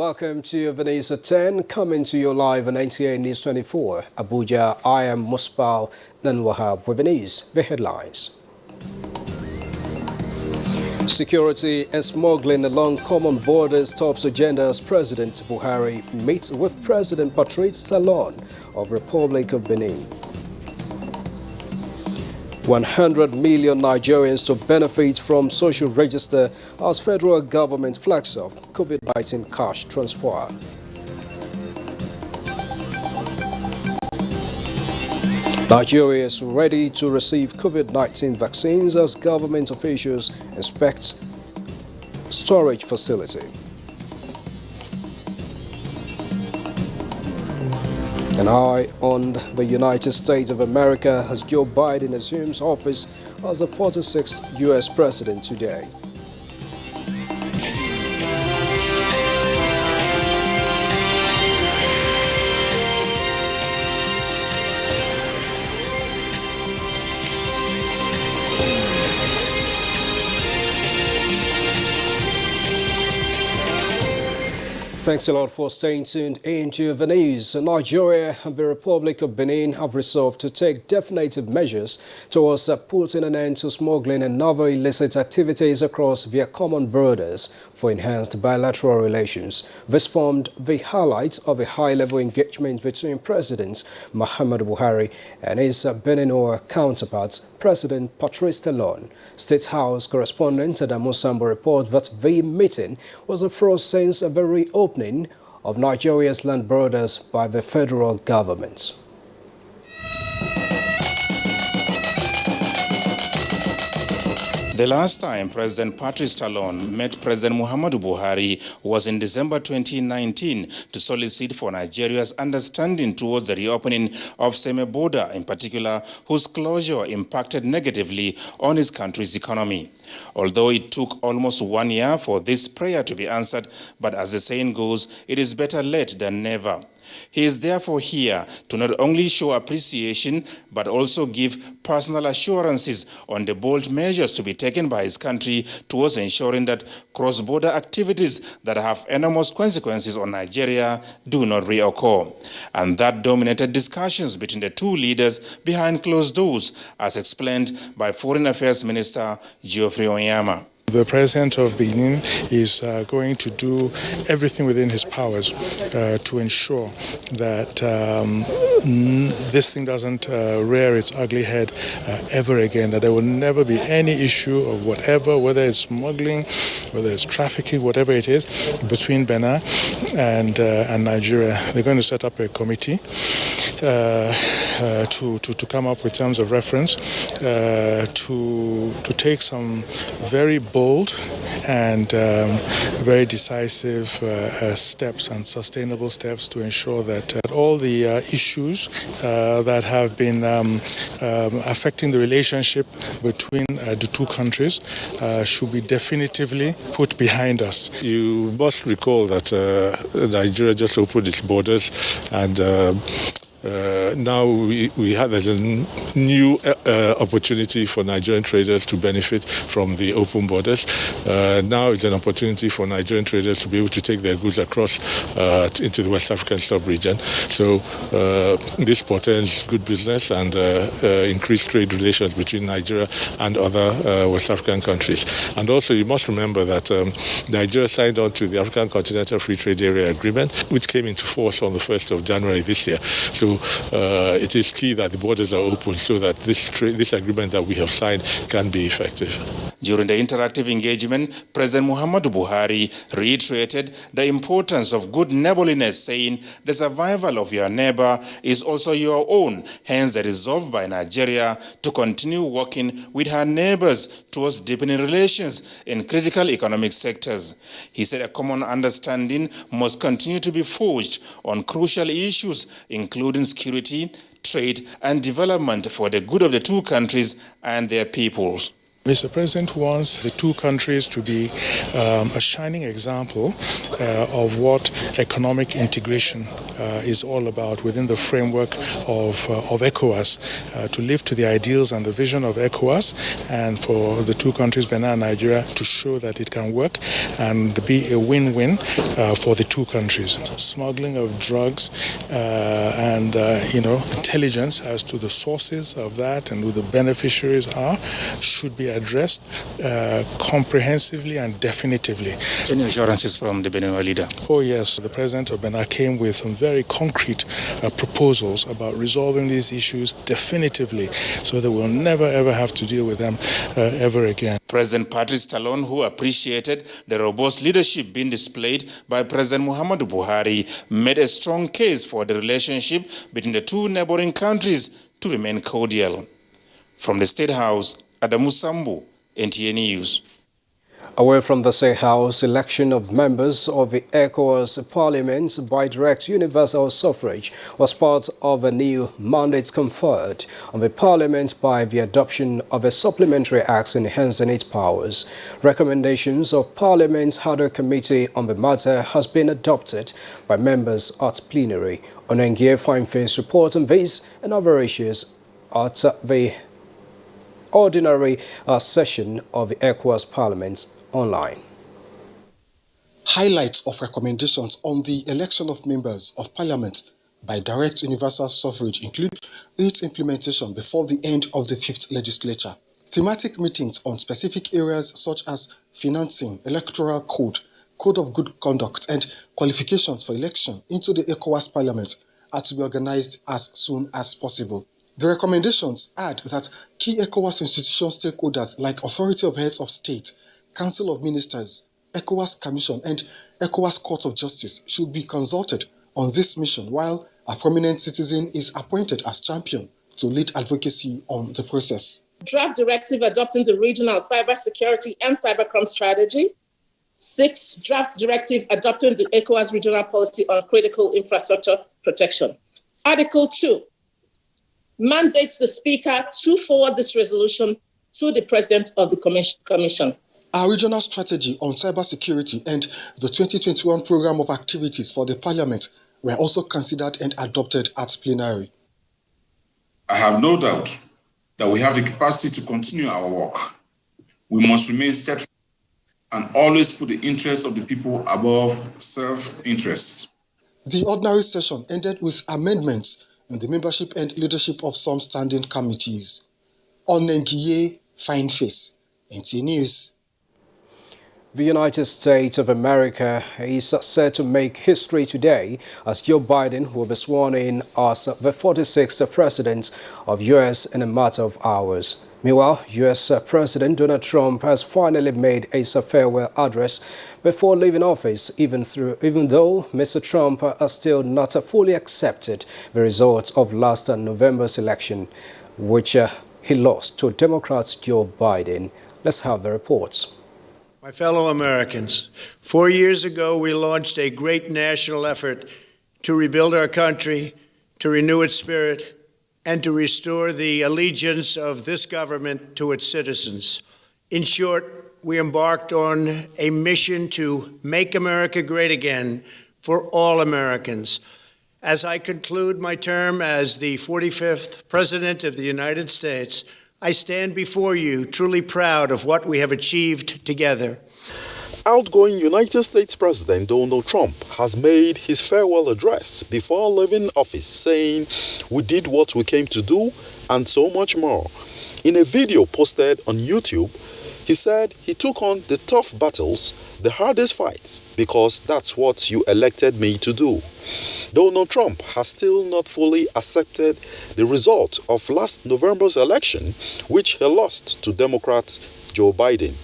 Welcome to Venice at 10, coming to you live on NTA News 24. Abuja, I am Musbal Wahab with Venice, the headlines. Security and smuggling along common borders tops agenda as President Buhari meets with President Patrice Talon of Republic of Benin. 100 million Nigerians to benefit from social register as federal government flags off COVID-19 cash transfer. Nigeria is ready to receive COVID-19 vaccines as government officials inspect storage facility. An eye on the United States of America as Joe Biden assumes office as the 46th U.S. president today. Thanks a lot for staying tuned into the news. Nigeria and the Republic of Benin have resolved to take definitive measures towards putting an end to smuggling and other illicit activities across their common borders for enhanced bilateral relations. This formed the highlight of a high-level engagement between President Muhammadu Buhari and his Benin counterpart, President Patrice Talon. State House correspondent Adamu Sambo reports that the meeting was the first since the reopening of Nigeria's land borders by the federal government. The last time President Patrice Talon met President Muhammadu Buhari was in December 2019 to solicit for Nigeria's understanding towards the reopening of Seme-Boda, in particular, whose closure impacted negatively on his country's economy. Although it took almost 1 year for this prayer to be answered, but as the saying goes, it is better late than never. He is therefore here to not only show appreciation, but also give personal assurances on the bold measures to be taken by his country towards ensuring that cross-border activities that have enormous consequences on Nigeria do not reoccur. And that dominated discussions between the two leaders behind closed doors, as explained by Foreign Affairs Minister Geoffrey Onyema. The president of Benin is going to do everything within his powers to ensure that this thing doesn't rear its ugly head ever again, that there will never be any issue of whatever, whether it's smuggling, whether it's trafficking, whatever it is, between Benin and Nigeria. They're going to set up a committee to come up with terms of reference, to take some very bold and very decisive steps and sustainable steps to ensure that all the issues that have been affecting the relationship between the two countries should be definitively put behind us. You must recall that Nigeria just opened its borders, and now we have a new opportunity for Nigerian traders to benefit from the open borders. Now it's an opportunity for Nigerian traders to be able to take their goods across into the West African sub-region. So this portends good business and increased trade relations between Nigeria and other West African countries. And also you must remember that Nigeria signed on to the African Continental Free Trade Area Agreement, which came into force on the 1st of January this year. So it is key that the borders are open so that this agreement that we have signed can be effective. During the interactive engagement, President Muhammadu Buhari reiterated the importance of good neighborliness, saying the survival of your neighbor is also your own, hence the resolve by Nigeria to continue working with her neighbors towards deepening relations in critical economic sectors. He said a common understanding must continue to be forged on crucial issues, including security, trade, and development for the good of the two countries and their peoples. Mr. President wants the two countries to be a shining example of what economic integration is all about within the framework of ECOWAS, to live to the ideals and the vision of ECOWAS, and for the two countries, Benin and Nigeria, to show that it can work and be a win-win for the two countries. Smuggling of drugs and intelligence as to the sources of that and who the beneficiaries are should be addressed comprehensively and definitively. Any assurances from the Benin leader? Oh yes, the president of Benin came with some very concrete proposals about resolving these issues definitively so that we'll never ever have to deal with them ever again. President Patrice Talon, who appreciated the robust leadership being displayed by President Muhammadu Buhari, made a strong case for the relationship between the two neighboring countries to remain cordial. From the State House, Adamu Sambu, NTA News. Away from the State House, election of members of the ECOWAS Parliament by direct universal suffrage was part of a new mandate conferred on the Parliament by the adoption of a supplementary act enhancing its powers. Recommendations of Parliament's Harder Committee on the matter has been adopted by members at plenary. Onengie Fine-Face report on these and other issues at the ordinary session of the ECOWAS Parliament online. Highlights of recommendations on the election of members of Parliament by direct universal suffrage include its implementation before the end of the 5th legislature, thematic meetings on specific areas such as financing, electoral code, code of good conduct, and qualifications for election into the ECOWAS Parliament are to be organized as soon as possible. The recommendations add that key ECOWAS institution stakeholders like Authority of Heads of State, Council of Ministers, ECOWAS Commission, and ECOWAS Court of Justice should be consulted on this mission, while a prominent citizen is appointed as champion to lead advocacy on the process. Draft directive adopting the regional cybersecurity and cybercrime strategy. 6. Draft directive adopting the ECOWAS regional policy on critical infrastructure protection. Article 2 mandates the Speaker to forward this resolution to the President of the Commission. Our regional strategy on cybersecurity and the 2021 program of activities for the Parliament were also considered and adopted at plenary. I have no doubt that we have the capacity to continue our work. We must remain steadfast and always put the interests of the people above self-interest. The ordinary session ended with amendments in the membership and leadership of some standing committees. Onengie Fine-Face, NTA News. The United States of America is set to make history today as Joe Biden will be sworn in as the 46th president of U.S. in a matter of hours. Meanwhile, U.S. President Donald Trump has finally made a farewell address before leaving office, even though Mr. Trump has still not fully accepted the results of last November's election, which he lost to Democrat Joe Biden. Let's have the reports. My fellow Americans, 4 years ago, we launched a great national effort to rebuild our country, to renew its spirit, and to restore the allegiance of this government to its citizens. In short, we embarked on a mission to make America great again for all Americans. As I conclude my term as the 45th President of the United States, I stand before you truly proud of what we have achieved together. Outgoing United States President Donald Trump has made his farewell address before leaving office, saying, "We did what we came to do and so much more." In a video posted on YouTube, he said he took on the tough battles, the hardest fights, because that's what you elected me to do. Donald Trump has still not fully accepted the result of last November's election, which he lost to Democrat Joe Biden.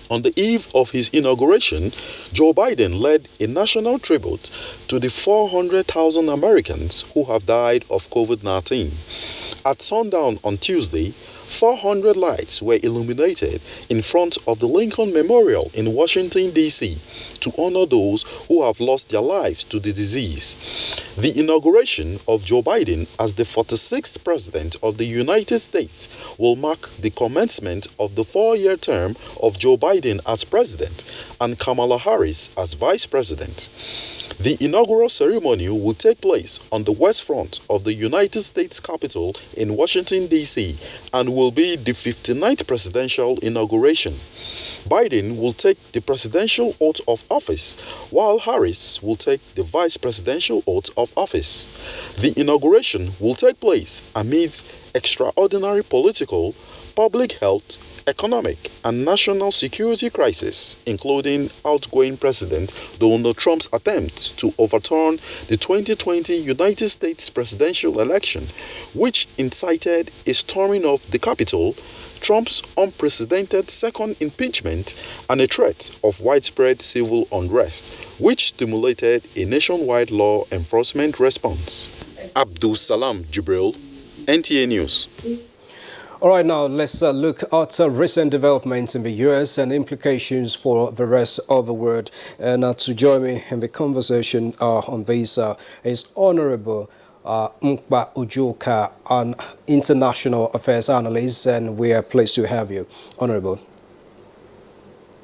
On the eve of his inauguration, Joe Biden led a national tribute to the 400,000 Americans who have died of COVID-19. At sundown on Tuesday, 400 lights were illuminated in front of the Lincoln Memorial in Washington, D.C. to honor those who have lost their lives to the disease. The inauguration of Joe Biden as the 46th President of the United States will mark the commencement of the 4-year term of Joe Biden as President and Kamala Harris as Vice President. The inaugural ceremony will take place on the west front of the United States Capitol in Washington, D.C., and will be the 59th presidential inauguration. Biden will take the presidential oath of office, while Harris will take the vice presidential oath of office. The inauguration will take place amidst extraordinary political, public health, economic, and national security crisis, including outgoing President Donald Trump's attempt to overturn the 2020 United States presidential election, which incited a storming of the Capitol, Trump's unprecedented second impeachment, and a threat of widespread civil unrest, which stimulated a nationwide law enforcement response. Abdul Salam Jibril, NTA News. All right, now let's look at recent developments in the U.S. and implications for the rest of the world. And to join me in the conversation on this is Honorable Mkpa Ujuka, an international affairs analyst, and we are pleased to have you, Honorable.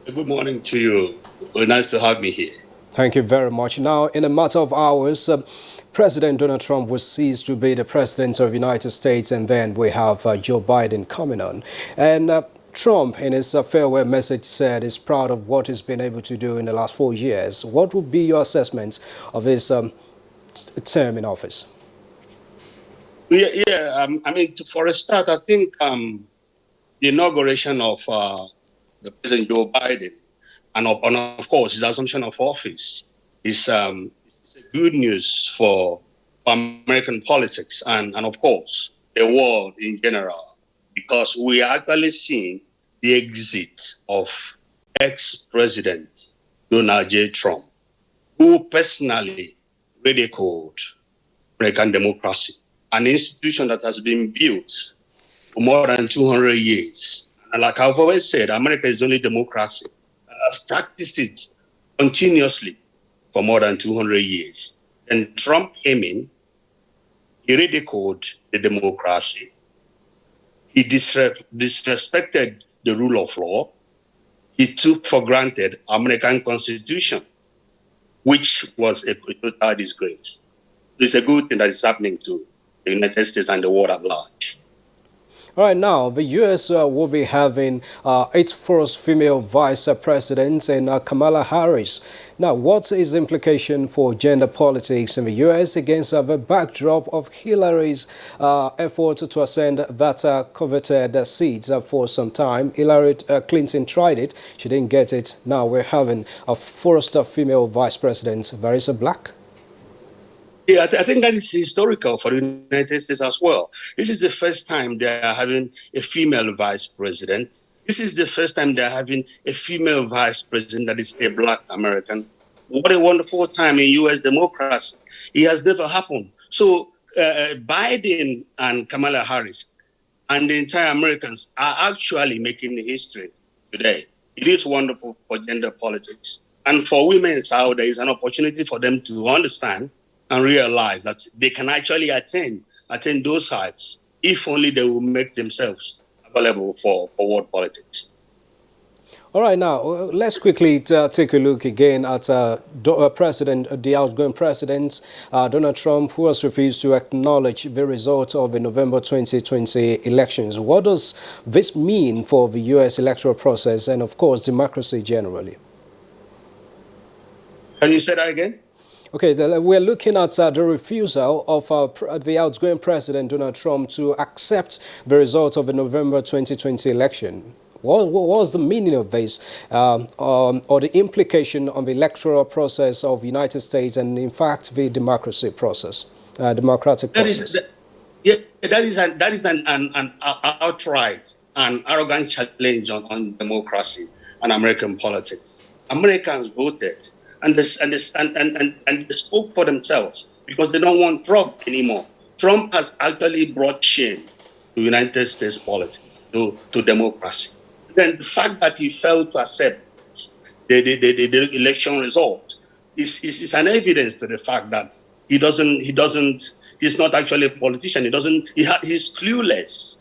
Good morning to you. Nice to have me here. Thank you very much. Now, in a matter of hours, President Donald Trump will cease to be the president of the United States, and then we have Joe Biden coming on. And Trump, in his farewell message, said he's proud of what he's been able to do in the last 4 years. What would be your assessment of his term in office? I mean, for a start, I think the inauguration of the President Joe Biden and of course his assumption of office is good news for American politics and of course the world in general, because we are actually seeing the exit of ex-President Donald J. Trump, who personally ridiculed American democracy, an institution that has been built for more than 200 years. And like I've always said, America is the only democracy that has practiced it continuously for more than 200 years. And Trump came in, he ridiculed the democracy, he disrespected the rule of law, he took for granted American Constitution, which was a total disgrace. It's a good thing that is happening to the United States and the world at large. All right, now the U.S. will be having its first female vice president, and Kamala Harris. Now, what is the implication for gender politics in the U.S. against the backdrop of Hillary's effort to ascend that coveted seat for some time? Hillary Clinton tried it. She didn't get it. Now we're having a first female vice president, Varisa Black. Yeah, I think that is historical for the United States as well. This is the first time they are having a female vice president. This is the first time they are having a female vice president that is a Black American. What a wonderful time in U.S. democracy. It has never happened. So Biden and Kamala Harris and the entire Americans are actually making history today. It is wonderful for gender politics. And for women out there, is an opportunity for them to understand and realize that they can actually attain those heights if only they will make themselves available for world politics. All right, now let's quickly take a look again at the outgoing president, Donald Trump, who has refused to acknowledge the result of the November 2020 elections. What does this mean for the U.S. electoral process and, of course, democracy generally? Can you say that again? Okay, we're looking at the refusal of the outgoing president, Donald Trump, to accept the result of the November 2020 election. What was the meaning of this, or the implication on the electoral process of the United States and, in fact, the democracy process, democratic process? That is an outright and arrogant challenge on democracy and American politics. Americans voted. And they spoke for themselves because they don't want Trump anymore. Trump has actually brought shame to United States politics, to democracy. Then the fact that he failed to accept the election result is an evidence to the fact that he's not actually a politician. He's clueless,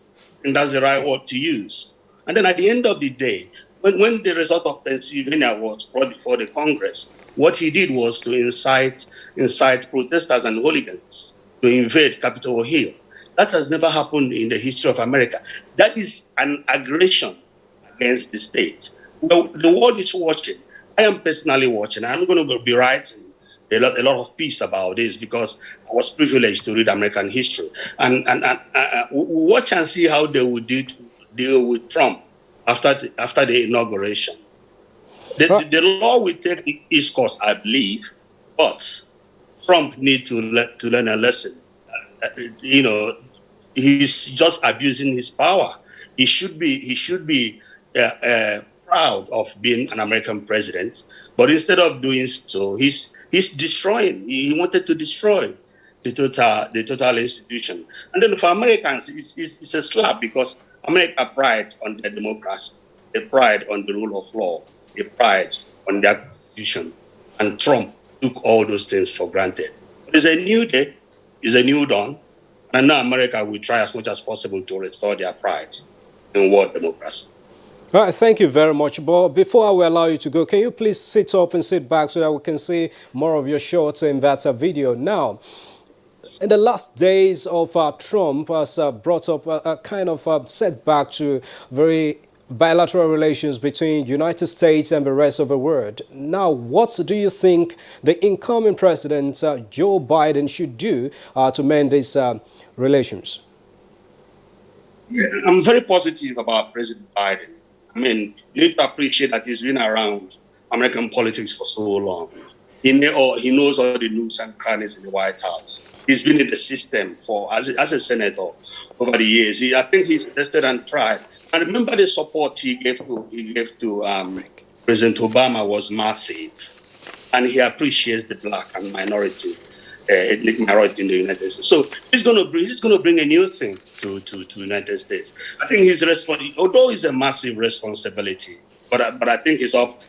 and that's the right word to use. And then at the end of the day, when the result of Pennsylvania was brought before the Congress, What he did was to incite protesters and hooligans to invade Capitol Hill. That has never happened in the history of America. That is an aggression against the state. Well, the world is watching. I am personally watching. I'm going to be writing a lot of piece about this because I was privileged to read American history. And watch and see how they would deal with Trump after the inauguration. The law will take its course, I believe, but Trump needs to learn a lesson. He's just abusing his power. He should be proud of being an American president, but instead of doing so, he's destroying. He wanted to destroy the total institution. And then for Americans, it's a slap because America pride on their democracy, they pride on the rule of law, they pride on their constitution, and Trump took all those things for granted. It's a new day, it's a new dawn, and now America will try as much as possible to restore their pride in world democracy. All right, thank you very much. But before I will allow you to go, can you please sit up and sit back so that we can see more of your shots in that video? Now, in the last days of Trump has brought up a kind of setback to very bilateral relations between the United States and the rest of the world. Now, what do you think the incoming president, Joe Biden, should do to mend these relations? I'm very positive about President Biden. I mean, you need to appreciate that he's been around American politics for so long. He knows all the nooks and crannies in the White House. He's been in the system as a senator over the years. I think he's tested and tried. And remember, the support he gave to President Obama was massive, and he appreciates the black and ethnic minority in the United States. So he's going to bring a new thing to the United States. I think his although it's a massive responsibility, but I think he's up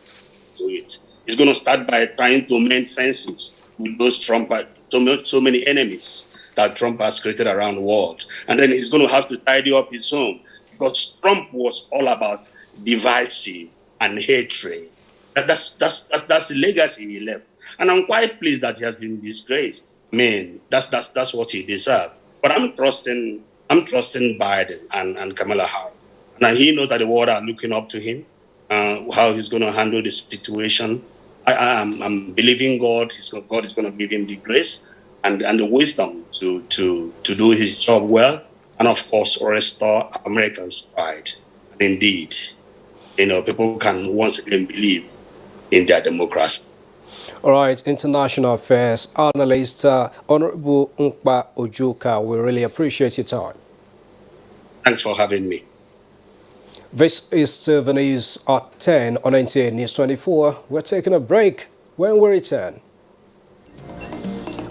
to it. He's going to start by trying to mend fences with those so many enemies that Trump has created around the world, and then he's going to have to tidy up his own. Because Trump was all about divisive and hatred. That's the legacy he left. And I'm quite pleased that he has been disgraced. I mean, that's what he deserved. But I'm trusting Biden and Kamala Harris. And he knows that the world are looking up to him, how he's going to handle the situation. I'm believing God. God is going to give him the grace and the wisdom to do his job well. And of course, restore Americans' pride. And indeed, people can once again believe in their democracy. All right, international affairs analyst, Honorable Nkpa Ojuka, we really appreciate your time. Thanks for having me. This is the news at 10 on NTA News 24. We're taking a break. When we return,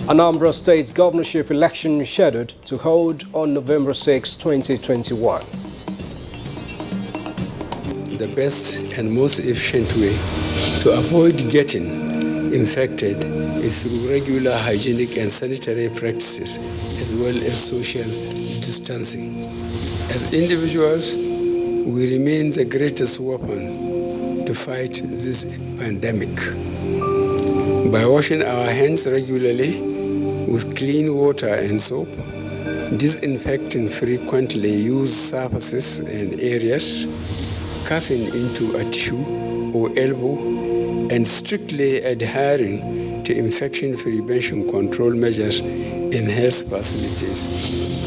Anambra State governorship election scheduled to hold on November 6, 2021. The best and most efficient way to avoid getting infected is through regular hygienic and sanitary practices, as well as social distancing. As individuals, we remain the greatest weapon to fight this pandemic. By washing our hands regularly with clean water and soap, disinfecting frequently used surfaces and areas, coughing into a tissue or elbow, and strictly adhering to infection prevention control measures in health facilities,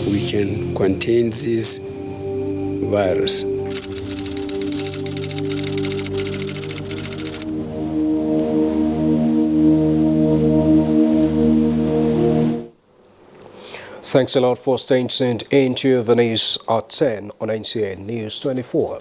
we can contain this virus. Thanks a lot for staying tuned into the news at 10 on NTA News 24.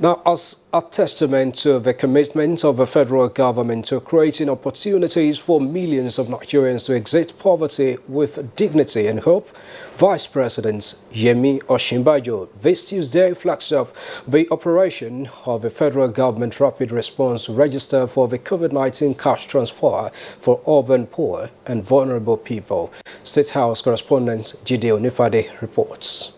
Now, as a testament to the commitment of the federal government to creating opportunities for millions of Nigerians to exit poverty with dignity and hope, Vice President Yemi Osinbajo this Tuesday flags up the operation of the federal government rapid response register for the COVID-19 cash transfer for urban poor and vulnerable people. State House correspondent Jide Onifade reports.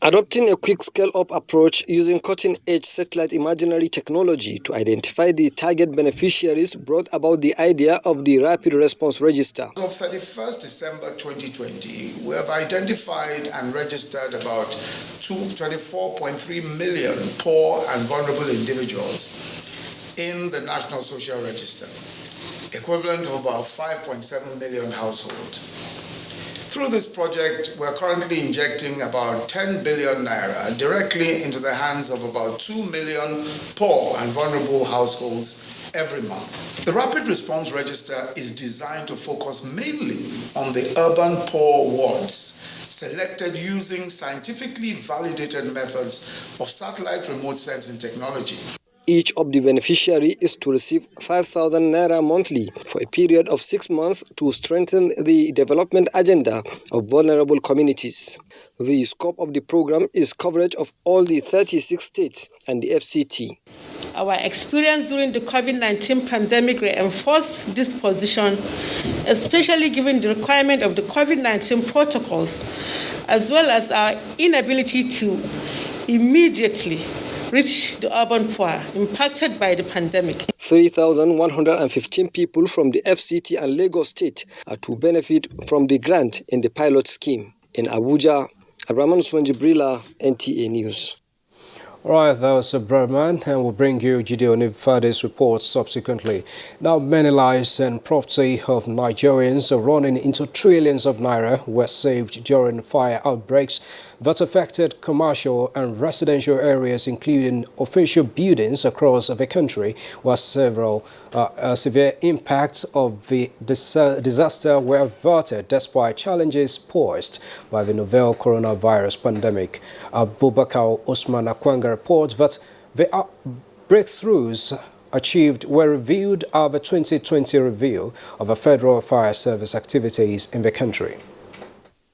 Adopting a quick scale-up approach using cutting-edge satellite imagery technology to identify the target beneficiaries brought about the idea of the Rapid Response Register. As of 31st December 2020, we have identified and registered about 24.3 million poor and vulnerable individuals in the National Social Register, equivalent to about 5.7 million households. Through this project, we're currently injecting about 10 billion naira directly into the hands of about 2 million poor and vulnerable households every month. The Rapid Response Register is designed to focus mainly on the urban poor wards, selected using scientifically validated methods of satellite remote sensing technology. Each of the beneficiaries is to receive 5,000 naira monthly for a period of 6 months to strengthen the development agenda of vulnerable communities. The scope of the program is coverage of all the 36 states and the FCT. Our experience during the COVID-19 pandemic reinforced this position, especially given the requirement of the COVID-19 protocols, as well as our inability to immediately reach the urban poor impacted by the pandemic. 3,115 people from the FCT and Lagos State are to benefit from the grant in the pilot scheme. In Abuja, Abraman Usman Jibrila, NTA News. All right, that was Brahman, and we'll bring you Gideon Ifeadi's report subsequently. Now, many lives and property of Nigerians are running into trillions of naira were saved during fire outbreaks that affected commercial and residential areas, including official buildings across the country, where several severe impacts of the disaster were averted despite challenges posed by the novel coronavirus pandemic. Abubakar Usman Akwanga reports that the breakthroughs achieved were revealed at the 2020 review of the Federal Fire Service activities in the country.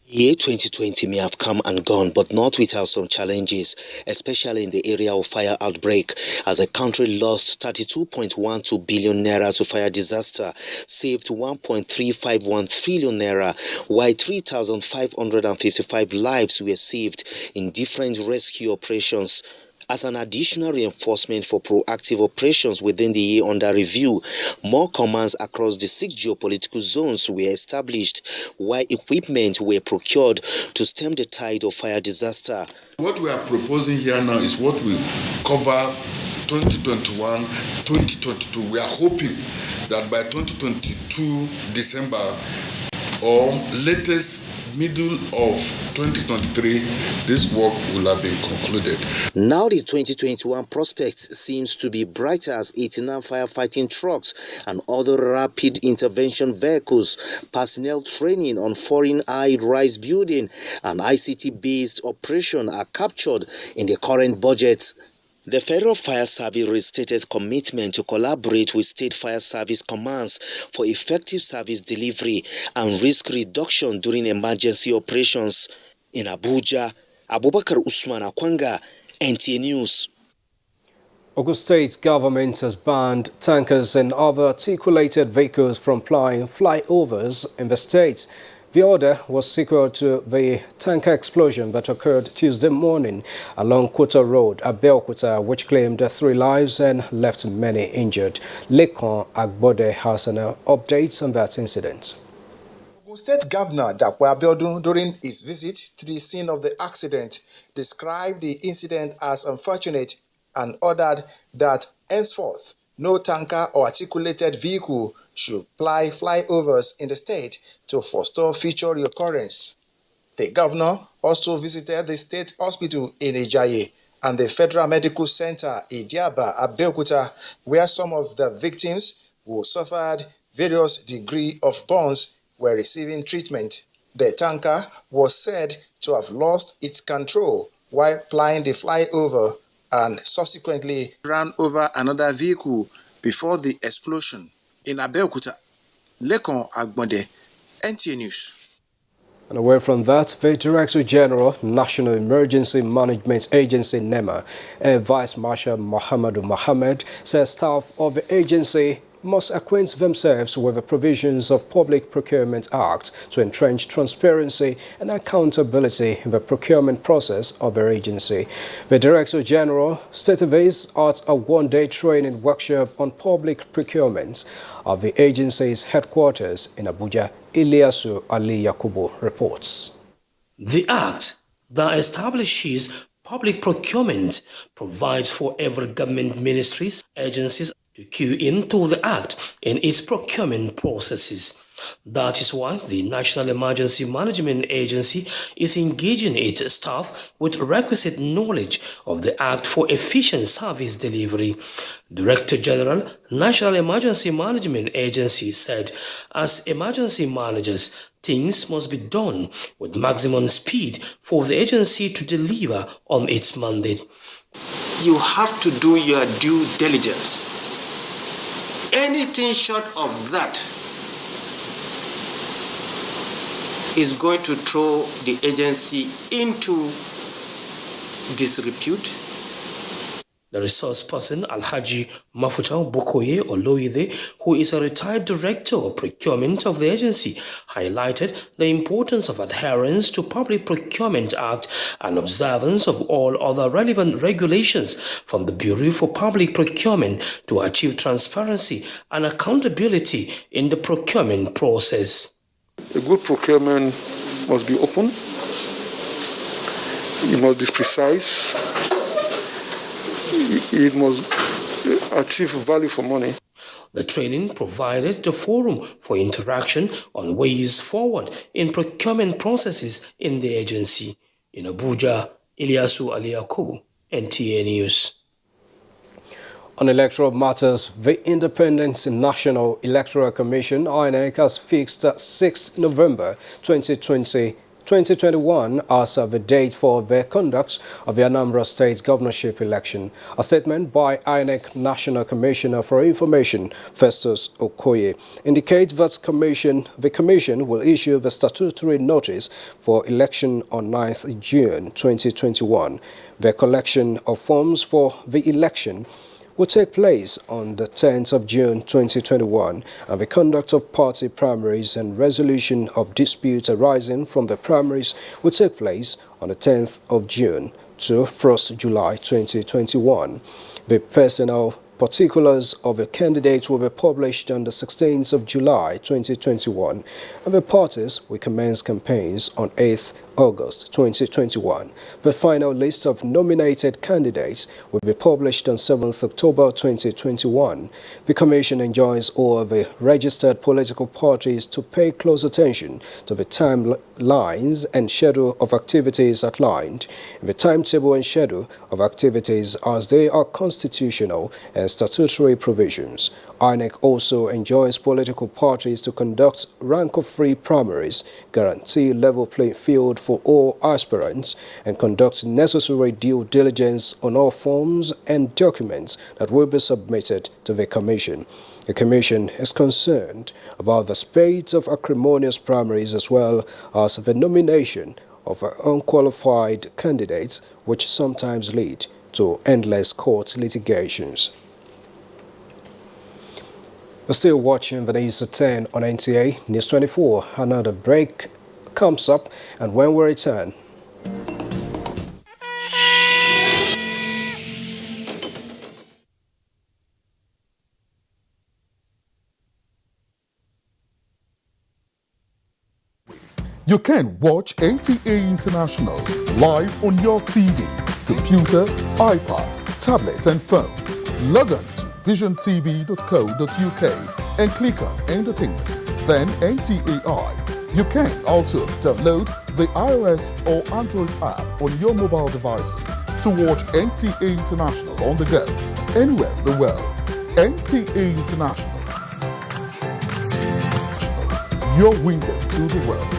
Year 2020 may have come and gone, but not without some challenges, especially in the area of fire outbreak, as the country lost 32.12 billion naira to fire disaster, saved 1.351 trillion naira, while 3,555 lives were saved in different rescue operations. As an additional reinforcement for proactive operations within the year under review, more commands across the 6 geopolitical zones were established, while equipment were procured to stem the tide of fire disaster. What we are proposing here now is what will cover 2021, 2022. We are hoping that by 2022 December or latest middle of 2023, this work will have been concluded. Now the 2021 prospect seems to be brighter as 89 firefighting trucks and other rapid intervention vehicles, personnel training on foreign high-rise building and ICT-based operation are captured in the current budget. The Federal Fire Service restated commitment to collaborate with state fire service commands for effective service delivery and risk reduction during emergency operations. In Abuja, Abubakar Usman Akwanga, NTA News. Ogun State government has banned tankers and other articulated vehicles from plying flyovers in the state. The order was sequel to the tanker explosion that occurred Tuesday morning along Kuta Road, Abeokuta, which claimed 3 lives and left many injured. Lekon Agbode has an update on that incident. Ogun State Governor Dapo Abiodun, during his visit to the scene of the accident, described the incident as unfortunate and ordered that henceforth no tanker or articulated vehicle should ply flyovers in the state to forestall future reoccurrence. The governor also visited the state hospital in Ijaye and the Federal Medical Center in Diaba, Abeokuta, where some of the victims who suffered various degrees of burns were receiving treatment. The tanker was said to have lost its control while plying the flyover and subsequently ran over another vehicle before the explosion. In Abeokuta, Lekon Agbonde, NTA News. And away from that, the Director General, National Emergency Management Agency, NEMA, Vice Marshal Muhammadu Mohammed, says staff of the agency must acquaint themselves with the provisions of Public Procurement Act to entrench transparency and accountability in the procurement process of their agency. The Director General stated this at a one-day training workshop on public procurement of the agency's headquarters in Abuja. Ilyasu Ali Yakubu reports. The Act that establishes public procurement provides for every government ministries, agencies to key into the Act in its procurement processes. That is why the National Emergency Management Agency is engaging its staff with requisite knowledge of the Act for efficient service delivery. Director General, National Emergency Management Agency said, as emergency managers, things must be done with maximum speed for the agency to deliver on its mandate. You have to do your due diligence. Anything short of that is going to throw the agency into disrepute. The resource person, Alhaji Mafuta Bokoye Oloide, who is a retired director of procurement of the agency, highlighted the importance of adherence to Public Procurement Act and observance of all other relevant regulations from the Bureau for Public Procurement to achieve transparency and accountability in the procurement process. A good procurement must be open, it must be precise, it must achieve value for money. The training provided the forum for interaction on ways forward in procurement processes in the agency. In Abuja, Ilyasu Ali Yakubu, NTA News. On electoral matters, the Independent National Electoral Commission, INEC, has fixed 6 November 2021 as the date for the conduct of the Anambra State governorship election. A statement by INEC National Commissioner for Information, Festus Okoye, indicates that the Commission will issue the statutory notice for election on 9th June 2021. The collection of forms for the election will take place on the 10th of June 2021, and the conduct of party primaries and resolution of disputes arising from the primaries will take place on the 10th of June to 1st July 2021. The personnel particulars of the candidates will be published on the 16th of July 2021, and the parties will commence campaigns on 8th August 2021. The final list of nominated candidates will be published on 7th October 2021. The Commission enjoins all the registered political parties to pay close attention to the timelines and schedule of activities outlined in the timetable and schedule of activities as they are constitutional and statutory provisions. INEC also enjoins political parties to conduct rank-of-free primaries, guarantee level playing field for all aspirants, and conduct necessary due diligence on all forms and documents that will be submitted to the Commission. The Commission is concerned about the spate of acrimonious primaries as well as the nomination of unqualified candidates, which sometimes lead to endless court litigations. We're still watching the news at 10 on NTA News 24. Another break comes up, and when we return, you can watch NTA International live on your TV, computer, iPad, tablet and phone. Log on to visiontv.co.uk and click on Entertainment, then NTAI. You can also download the iOS or Android app on your mobile devices to watch NTA International on the go, anywhere in the world. NTA International, your window to the world.